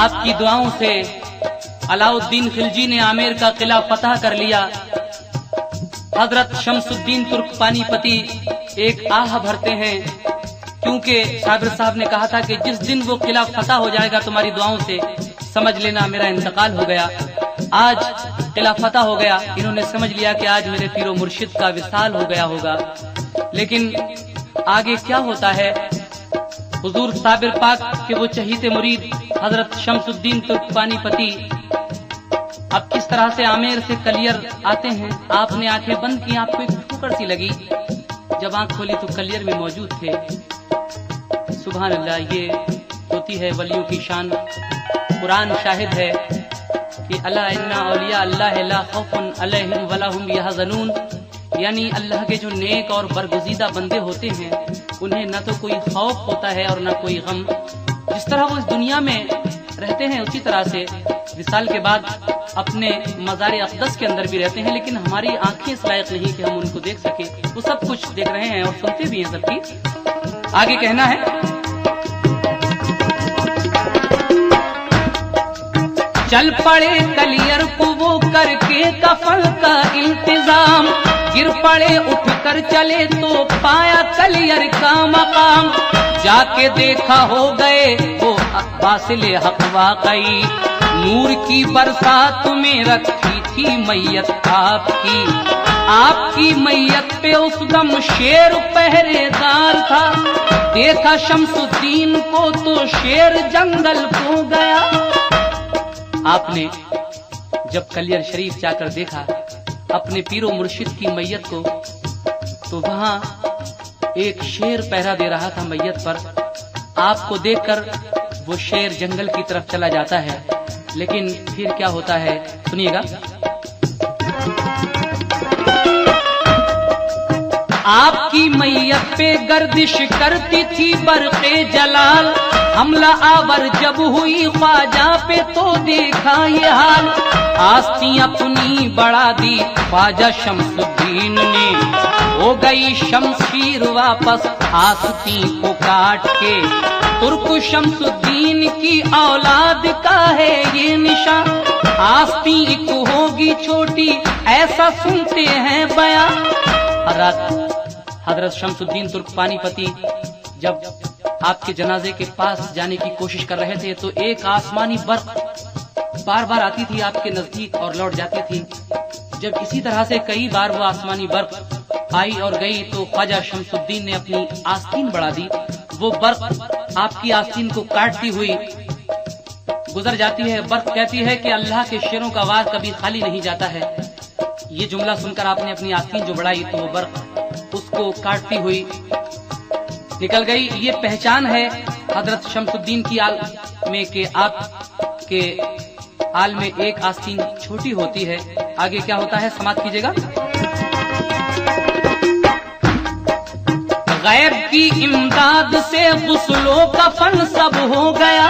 आपकी दुआओं से अलाउद्दीन खिलजी ने आमेर का किला फतह कर लिया। हजरत शमसुद्दीन तुर्क पानीपती एक आह भरते हैं, क्योंकि साबिर साहब ने कहा था कि जिस दिन वो किला फतह हो जाएगा तुम्हारी दुआओं से, समझ लेना मेरा इंतकाल हो गया। आज किला फतह हो गया, इन्होंने समझ लिया कि आज मेरे पीरो मुर्शिद का विसाल हो गया होगा। लेकिन आगे क्या होता है, हुजूर साबिर पाक के वो चहीते मुरीद हजरत शमसुद्दीन तुर्क पानीपती अब किस तरह से आमेर से कलियर आते हैं। आपने आंखें बंद की, आपको एक ठोकर सी लगी, जब आंख खोली तो कलियर में मौजूद थे। सुभान अल्लाह, ये होती है वलियों की शान। कुरान शाहिद है कि अला इन्ना औलिया अल्लाह ला खौफुन अलैहिम वला हुम यहज़नून, यानी अल्लाह के जो नेक और बरगुज़ीदा बंदे होते हैं उन्हें न तो कोई खौफ होता है और न कोई गम। जिस तरह वो इस दुनिया में रहते हैं उसी तरह से विसाल के बाद अपने मज़ार अक़दस के अंदर भी रहते हैं, लेकिन हमारी आंखें इस लायक नहीं कि हम उनको देख सके। वो सब कुछ देख रहे हैं और सुनते भी हैं सबकी। आगे कहना है, चल पड़े कलियर को वो करके कफन का इंतजाम, गिर पड़े उठ कर चले तो पाया कलियर का मकाम, जाके देखा हो गए वो वासिले हक वाकई, नूर की बरसात में रखी थी मैयत आपकी मैयत पे उस दम शेर पहरेदार था, देखा शमसुद्दीन को तो शेर जंगल को गया। आपने जब कलियर शरीफ जाकर देखा अपने पीरो मुर्शिद की मैयत को, तो वहां एक शेर पहरा दे रहा था मैयत पर। आपको देखकर वो शेर जंगल की तरफ चला जाता है, लेकिन फिर क्या होता है सुनिएगा। आपकी मैयत पे गर्दिश करती थी बरक़े जलाल, हमला आवर जब हुई ख्वाजा पे तो देखा ये हाल, आस्ती अपनी बढ़ा दी ख्वाजा शमसुद्दीन ने, हो गई शमशीर वापस आस्ती को काट के, तुर्क शमसुद्दीन की औलाद का है ये निशान, आस्ती एक होगी छोटी ऐसा सुनते हैं बयां। हजरत शमसुद्दीन तुर्क पानीपती जब आपके जनाजे के पास जाने की कोशिश कर रहे थे तो एक आसमानी बर्फ बार बार आती थी आपके नजदीक और लौट जाती थी। जब इसी तरह से कई बार वो आसमानी बर्फ आई और गई तो ख्वाजा शमसुद्दीन ने अपनी आस्तीन बढ़ा दी। वो बर्फ आपकी आस्तीन को काटती हुई गुजर जाती है। बर्फ कहती है कि अल्लाह के शेरों का वार कभी खाली नहीं जाता है। ये जुमला सुनकर आपने अपनी आस्तीन जो बढ़ाई तो वो बर्फ उसको काटती हुई निकल गई। ये पहचान है हजरत शमसुद्दीन की आल में कि आपके आल में एक आस्तीन छोटी होती है। आगे क्या होता है समाप्त कीजिएगा। गैब की इमदाद से गुस्लो कफन सब हो गया,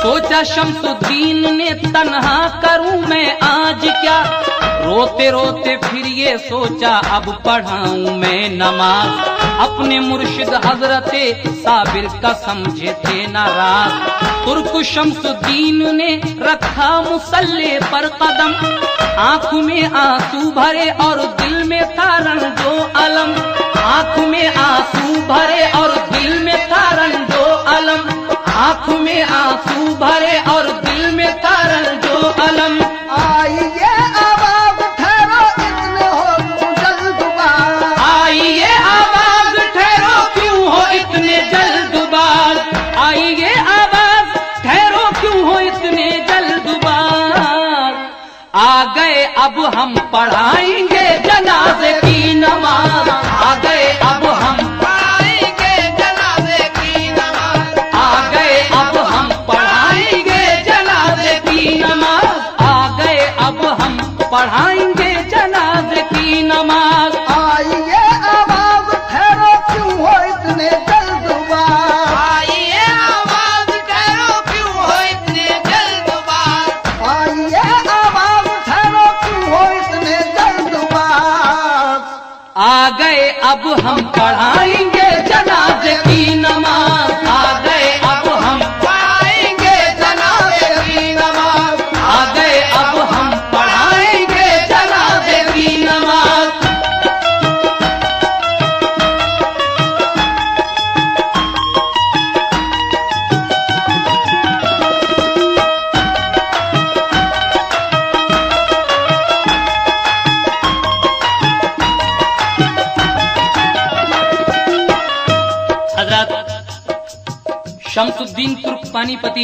सोचा शमसुद्दीन ने तन्हा करूं मैं आज क्या, रोते रोते फिर ये सोचा अब पढ़ाऊं मैं नमाज, अपने मुर्शिद हजरते साबिर का समझे थे नाराज, तुर्क शमसुद्दीन ने रखा मुसल्ले पर कदम, आंख में आंसू भरे और दिल में था रंजो अलम, आंख में आंसू भरे और दिल में था रंजो अलम, आंख में आंसू भरे और दिल में था रंजो अलम। आइए आवाज ठहरो इतने हो क्यों जल्दबाज, आइए आवाज ठहरो क्यों हो इतने जल्दबाज, आइए आवाज ठहरो क्यों हो इतने जल्दबाज, आ गए अब हम पढ़ाएंगे जनाजे की नमाज, आ गए अब हम पढ़ाएंगे जनाजे की नमाज, आ गए अब हम पढ़ाएंगे जनाजे की नमाज, आ गए अब हम पढ़ाएंगे जनाजे की नमाज। आइए आवाज ठहरो क्यों हो इतने जल्दबाज, आइए आवाज ठहरो क्यों हो इतने जल्दबाज, आइए आवाज ठहरो क्यों हो इतने जल्दबाज, आ गए अब हम पढ़ाएंगे जनाजे की नमाज, आ गए अब हम पढ़ाएंगे जनाजे की हजरत शमसुद्दीन तुर्क पानीपती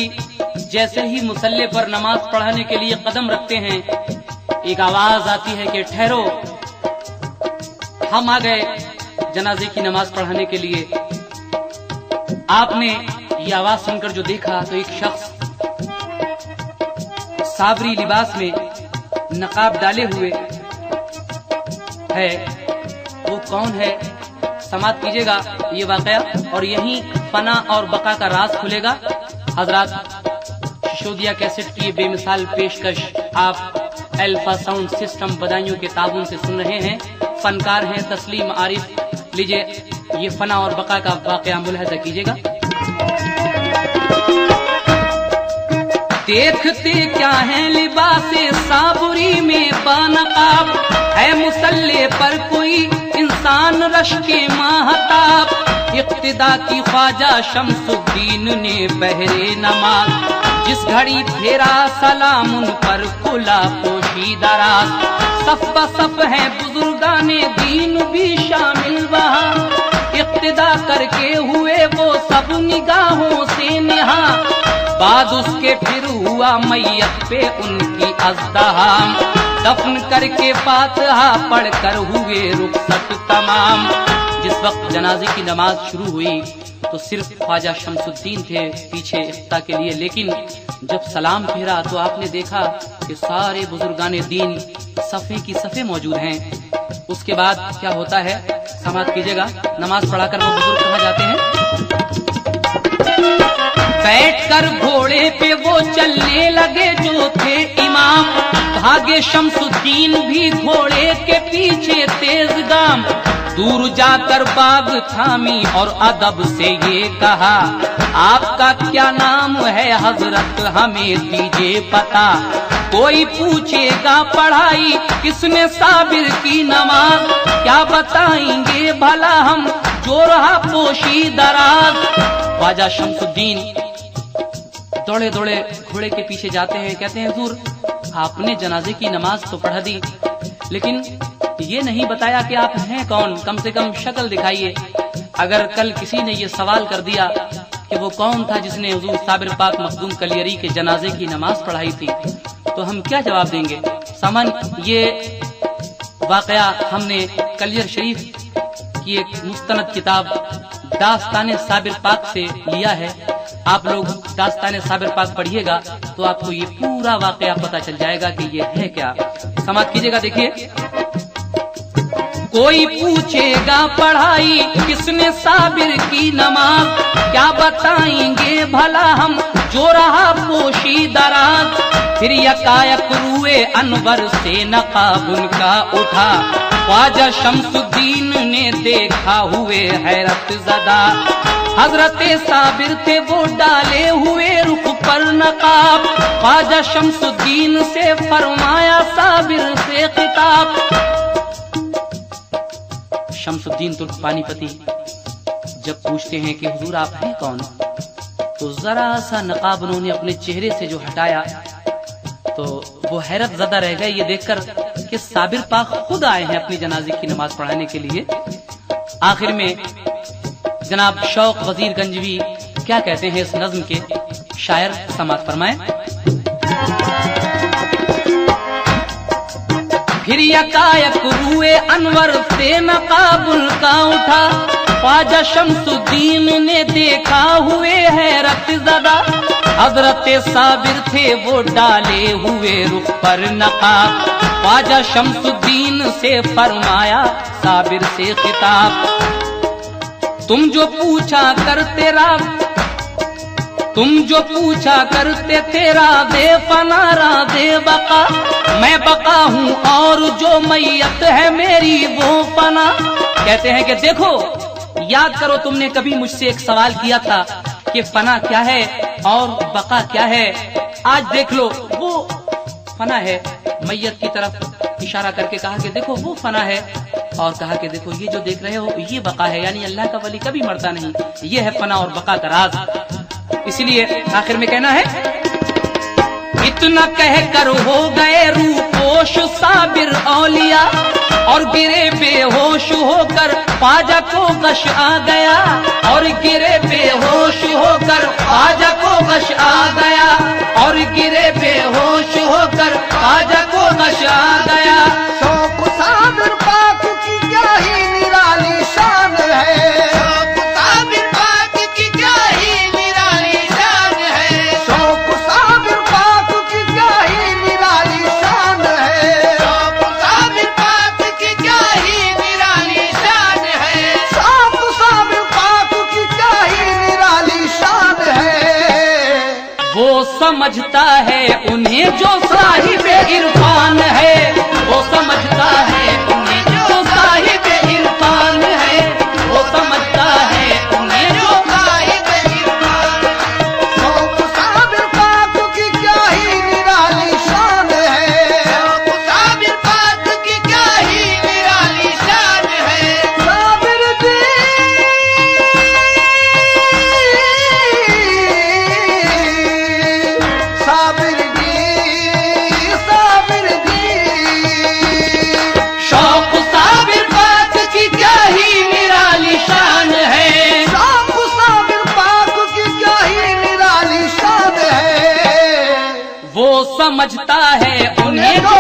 जैसे ही मुसल्ले पर नमाज पढ़ाने के लिए कदम रखते हैं, एक आवाज आती है कि ठहरो, हम आ गए जनाजे की नमाज पढ़ाने के लिए। आपने ये आवाज सुनकर जो देखा तो एक शख्स साबरी लिबास में नकाब डाले हुए है। वो कौन है? समात कीजिएगा ये वाकया और यहीं फना और बका का राज खुलेगा। हजरात शिशोदिया कैसेट की ये बेमिसाल पेशकश आप अल्फा साउंड सिस्टम बदायूं के ताबून से सुन रहे हैं। फनकार हैं तस्लीम आरिफ। लीजिए ये फना और बका का वाकया मुलाहिजा कीजिएगा। देखते क्या है लिबासे साबरी में बानकाब, है मुसल्ले पर कोई इंसान रश के माहताब। इक्तिदा की ख्वाजा शमसुद्दीन ने बहरे नमाज, जिस घड़ी फेरा सलाम उन पर खुला पोशीदा राज। सफ बसफ है बुजुर्गाने दीन भी शामिल वहाँ, इक्तिदा करके हुए वो सब निगाहों से निहा। बाद उसके फिर हुआ मैयत पे उनकी अज़्दहाम, दफन करके फातिहा पढ़कर हुए रुखसत तमाम। जिस वक्त जनाजे की नमाज शुरू हुई तो सिर्फ ख्वाजा शमसुद्दीन थे पीछे इफ्ता के लिए, लेकिन जब सलाम फेरा तो आपने देखा कि सारे बुजुर्गाने दीन सफ़े की सफ़े मौजूद हैं। उसके बाद क्या होता है समात कीजिएगा। नमाज पढ़ाकर वो बुजुर्ग कहाँ जाते हैं? बैठकर घोड़े पे वो चलने लगे जो थे इमाम, भागे शमसुद्दीन भी घोड़े के पीछे तेज गाम। दूर जाकर बाग थामी और अदब से ये कहा, आपका क्या नाम है हजरत हमें दीजिए पता। कोई पूछेगा पढ़ाई किसने साबिर की नमाज, क्या बताएंगे भला हम जो रहा पोशी दराज। ख्वाजा शमसुद्दीन दौड़े दौड़े घोड़े के पीछे जाते हैं, कहते हैं हुजूर आपने जनाजे की नमाज तो पढ़ा दी, लेकिन ये नहीं बताया कि आप हैं कौन, कम से कम शक्ल दिखाइए। अगर कल किसी ने ये सवाल कर दिया कि वो कौन था जिसने हुजूर साबिर पाक मखदूम कलियरी के जनाजे की नमाज पढ़ाई थी, तो हम क्या जवाब देंगे। सामान ये वाकया हमने कलियर शरीफ की एक मुस्तनद किताब दास्ताने साबिर पाक से लिया है। आप लोग दास्ताने साबिर पाक पढ़िएगा तो आपको ये पूरा वाकया पता चल जाएगा कि ये है क्या। समाप्त कीजिएगा। देखिए, कोई पूछेगा पढ़ाई किसने साबिर की नमाज, क्या बताएंगे भला हम जो रहा पोशी दराज। फिर यकायक रूए अनवर से नकाब उनका उठा, ख्वाजा शमसुद्दीन ने देखा हुए हैरत ज़दा। हजरत साबिर थे वो डाले हुए रुख पर नकाब, ख्वाजा शमसुद्दीन से फरमाया साबिर से खिताब। शमसुद्दीन तुर्क पानीपती जब पूछते हैं कि हुजूर आप हैं कौन, तो जरा सा नकाब उन्होंने अपने चेहरे से जो हटाया तो वो हैरत ज़दा रह गए ये देखकर कि साबिर पाक खुद आए हैं अपनी जनाजे की नमाज पढ़ाने के लिए। आखिर में जनाब शौक वजीर गंजवी क्या कहते हैं इस नज्म के, शायर समात फरमाएं। फिर यकायक रूए अनवर से नकाब उनका उठा, ख्वाजा शमसुद्दीन ने देखा हुए हैरत ज़दा। हजरत साबिर थे वो डाले हुए रुख पर नकाब, ख्वाजा शमसुद्दीन से फरमाया साबिर से खिताब। तुम जो पूछा करते तेरा दे फना दे बका, मैं बका हूँ और जो मैयत है मेरी वो फना। कहते हैं कि देखो, याद करो तुमने कभी मुझसे एक सवाल किया था कि फना क्या है और बका क्या है। आज देख लो वो फना है, मैयत की तरफ इशारा करके कहा कि देखो वो फना है, और कहा कि देखो ये जो देख रहे हो ये बका है, यानी अल्लाह का वली कभी मरता नहीं। ये है फना और बका का राज। इसलिए आखिर में कहना है, इतना कह कर हो गए रूपो बेहोश साबिर औलिया, और गिरे बेहोश होकर ख्वाजा को गश आ गया, और गिरे बेहोश होकर ख्वाजा को गश आ गया, और गिरे बेहोश होकर ख्वाजा को गश आ गया। शौक साबिर पाक की क्या ही निराली शान है, शौक साबिर पाक की क्या ही निराली शान है, शौक साबिर पाक की क्या ही निराली शान है, शौक साबिर पाक की क्या ही निराली शान है, शौक साबिर पाक की क्या ही निराली शान है। वो समझता है उन्हें जो साहिब इरफान है, वो समझता है उन्हें जो साहिब इरफान है, वो समझता है उन्हें जो साहिब इरफान, शौक साबिर पाक की क्या ही निराली शान है, शौक साबिर पाक की क्या ही निराली शान है। साबिर जी साबिर जी साबिर जी शौक साबिर पाक की क्या ही निराली शान है, शौक साबिर पाक की क्या ही निराली शान है। वो समझता है उन्हें जो